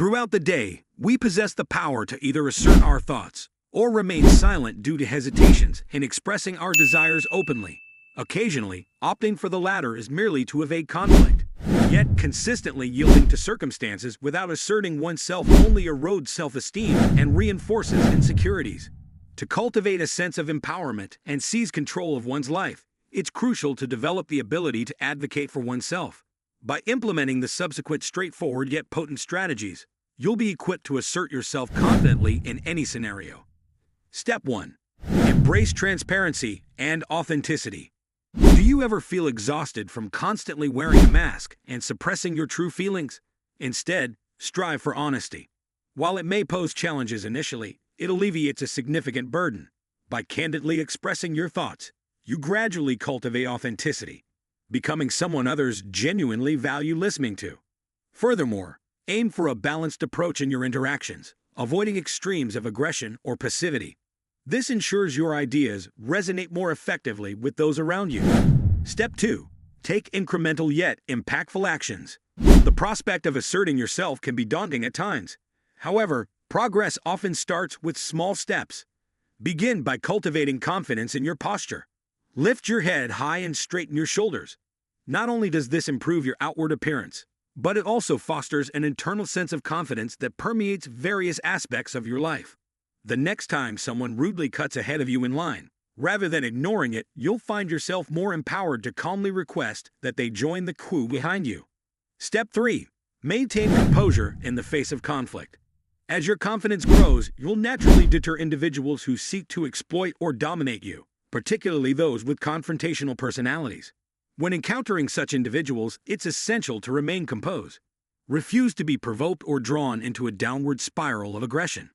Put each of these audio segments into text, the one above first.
Throughout the day, we possess the power to either assert our thoughts or remain silent due to hesitations in expressing our desires openly. Occasionally, opting for the latter is merely to evade conflict. Yet, consistently yielding to circumstances without asserting oneself only erodes self-esteem and reinforces insecurities. To cultivate a sense of empowerment and seize control of one's life, it's crucial to develop the ability to advocate for oneself. By implementing the subsequent straightforward yet potent strategies, you'll be equipped to assert yourself confidently in any scenario. Step 1. Embrace transparency and authenticity. Do you ever feel exhausted from constantly wearing a mask and suppressing your true feelings? Instead, strive for honesty. While it may pose challenges initially, it alleviates a significant burden. By candidly expressing your thoughts, you gradually cultivate authenticity, becoming someone others genuinely value listening to. Furthermore, aim for a balanced approach in your interactions, avoiding extremes of aggression or passivity. This ensures your ideas resonate more effectively with those around you. Step 2. Take incremental yet impactful actions. The prospect of asserting yourself can be daunting at times. However, progress often starts with small steps. Begin by cultivating confidence in your posture. Lift your head high and straighten your shoulders. Not only does this improve your outward appearance, but it also fosters an internal sense of confidence that permeates various aspects of your life. The next time someone rudely cuts ahead of you in line, rather than ignoring it, you'll find yourself more empowered to calmly request that they join the queue behind you. Step 3. Maintain composure in the face of conflict. As your confidence grows, you'll naturally deter individuals who seek to exploit or dominate you, particularly those with confrontational personalities. When encountering such individuals, it's essential to remain composed. Refuse to be provoked or drawn into a downward spiral of aggression.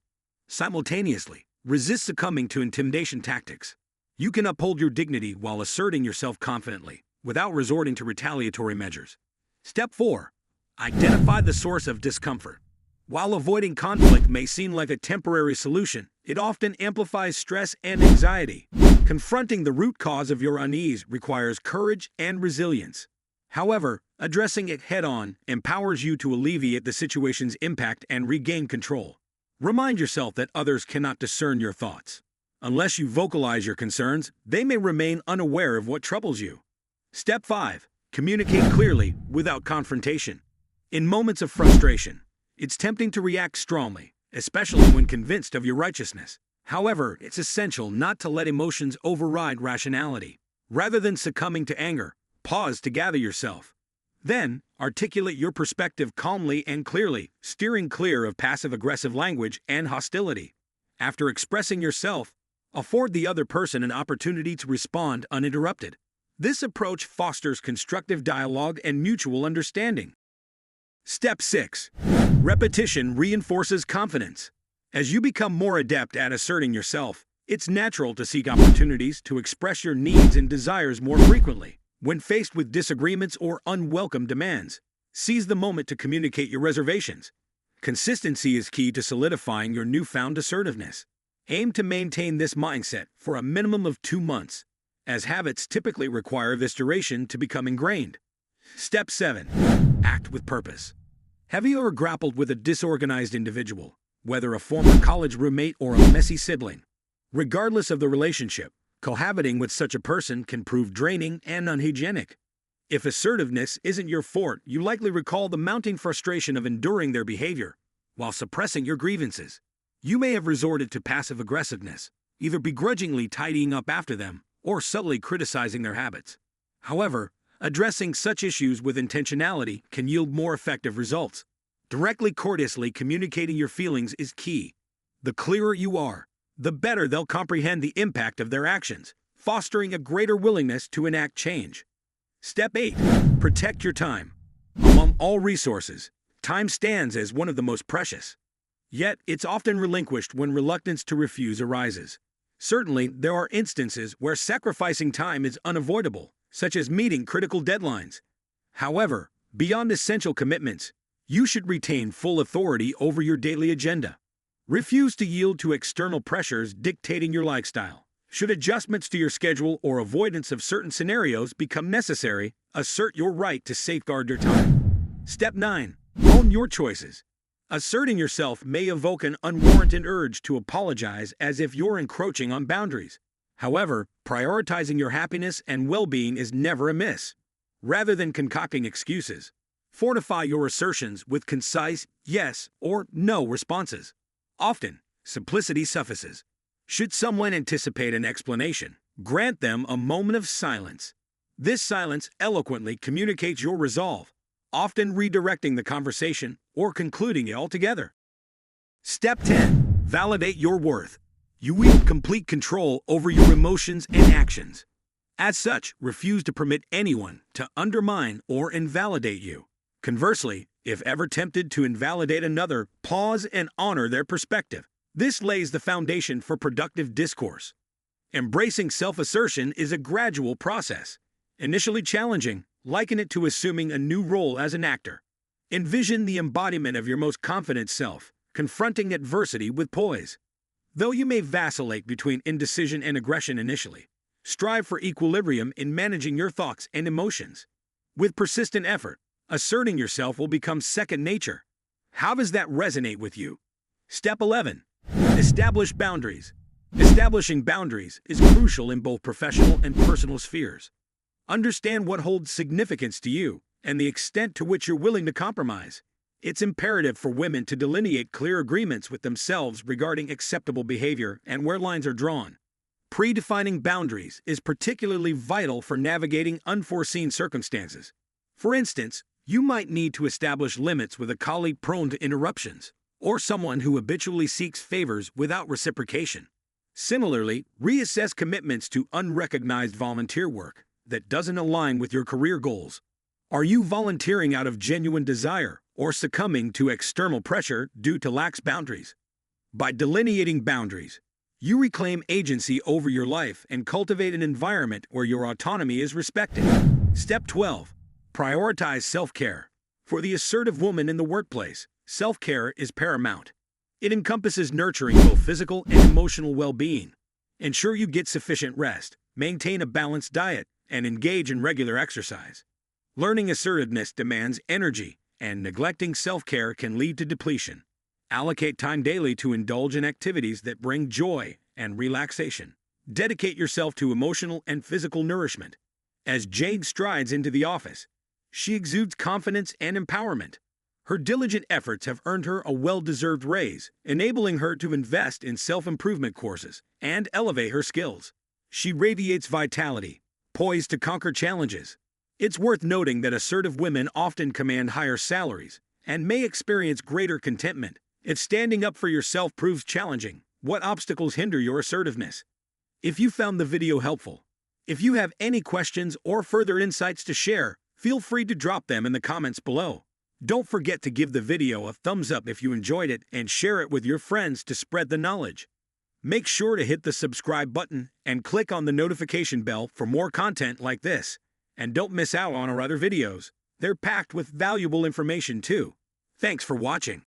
Simultaneously, resist succumbing to intimidation tactics. You can uphold your dignity while asserting yourself confidently, without resorting to retaliatory measures. Step 4. Identify the source of discomfort. While avoiding conflict may seem like a temporary solution, it often amplifies stress and anxiety. Confronting the root cause of your unease requires courage and resilience. However, addressing it head-on empowers you to alleviate the situation's impact and regain control. Remind yourself that others cannot discern your thoughts. Unless you vocalize your concerns, they may remain unaware of what troubles you. Step 5. Communicate clearly without confrontation. In moments of frustration, it's tempting to react strongly, especially when convinced of your righteousness. However, it's essential not to let emotions override rationality. Rather than succumbing to anger, pause to gather yourself. Then, articulate your perspective calmly and clearly, steering clear of passive-aggressive language and hostility. After expressing yourself, afford the other person an opportunity to respond uninterrupted. This approach fosters constructive dialogue and mutual understanding. Step 6. Repetition reinforces confidence. As you become more adept at asserting yourself, it's natural to seek opportunities to express your needs and desires more frequently. When faced with disagreements or unwelcome demands, seize the moment to communicate your reservations. Consistency is key to solidifying your newfound assertiveness. Aim to maintain this mindset for a minimum of 2 months, as habits typically require this duration to become ingrained. Step 7. Act with purpose. Have you ever grappled with a disorganized individual, whether a former college roommate or a messy sibling? Regardless of the relationship, cohabiting with such a person can prove draining and unhygienic. If assertiveness isn't your forte, you likely recall the mounting frustration of enduring their behavior while suppressing your grievances. You may have resorted to passive aggressiveness, either begrudgingly tidying up after them or subtly criticizing their habits. However, addressing such issues with intentionality can yield more effective results. Directly courteously communicating your feelings is key. The clearer you are, the better they'll comprehend the impact of their actions, fostering a greater willingness to enact change. Step 8. Protect your time. Among all resources, time stands as one of the most precious. Yet, it's often relinquished when reluctance to refuse arises. Certainly, there are instances where sacrificing time is unavoidable, such as meeting critical deadlines. However, beyond essential commitments, you should retain full authority over your daily agenda. Refuse to yield to external pressures dictating your lifestyle. Should adjustments to your schedule or avoidance of certain scenarios become necessary, assert your right to safeguard your time. Step 9. Own your choices. Asserting yourself may evoke an unwarranted urge to apologize as if you're encroaching on boundaries. However, prioritizing your happiness and well-being is never amiss. Rather than concocting excuses, fortify your assertions with concise yes or no responses. Often, simplicity suffices. Should someone anticipate an explanation, grant them a moment of silence. This silence eloquently communicates your resolve, often redirecting the conversation or concluding it altogether. Step 10. Validate your worth. You wield complete control over your emotions and actions. As such, refuse to permit anyone to undermine or invalidate you. Conversely, if ever tempted to invalidate another, pause and honor their perspective. This lays the foundation for productive discourse. Embracing self-assertion is a gradual process. Initially challenging, liken it to assuming a new role as an actor. Envision the embodiment of your most confident self, confronting adversity with poise. Though you may vacillate between indecision and aggression initially, strive for equilibrium in managing your thoughts and emotions. With persistent effort, asserting yourself will become second nature. How does that resonate with you? Step 11. Establish boundaries. Establishing boundaries is crucial in both professional and personal spheres. Understand what holds significance to you and the extent to which you're willing to compromise. It's imperative for women to delineate clear agreements with themselves regarding acceptable behavior and where lines are drawn. Predefining boundaries is particularly vital for navigating unforeseen circumstances. For instance, you might need to establish limits with a colleague prone to interruptions, or someone who habitually seeks favors without reciprocation. Similarly, reassess commitments to unrecognized volunteer work that doesn't align with your career goals. Are you volunteering out of genuine desire or succumbing to external pressure due to lax boundaries? By delineating boundaries, you reclaim agency over your life and cultivate an environment where your autonomy is respected. Step 12. Prioritize self-care. For the assertive woman in the workplace, self-care is paramount. It encompasses nurturing both physical and emotional well-being. Ensure you get sufficient rest, maintain a balanced diet, and engage in regular exercise. Learning assertiveness demands energy, and neglecting self-care can lead to depletion. Allocate time daily to indulge in activities that bring joy and relaxation. Dedicate yourself to emotional and physical nourishment. As Jade strides into the office, she exudes confidence and empowerment. Her diligent efforts have earned her a well-deserved raise, enabling her to invest in self-improvement courses and elevate her skills. She radiates vitality, poised to conquer challenges. It's worth noting that assertive women often command higher salaries and may experience greater contentment. If standing up for yourself proves challenging, what obstacles hinder your assertiveness? If you found the video helpful, if you have any questions or further insights to share, feel free to drop them in the comments below. Don't forget to give the video a thumbs up if you enjoyed it and share it with your friends to spread the knowledge. Make sure to hit the subscribe button and click on the notification bell for more content like this. And don't miss out on our other videos. They're packed with valuable information too. Thanks for watching.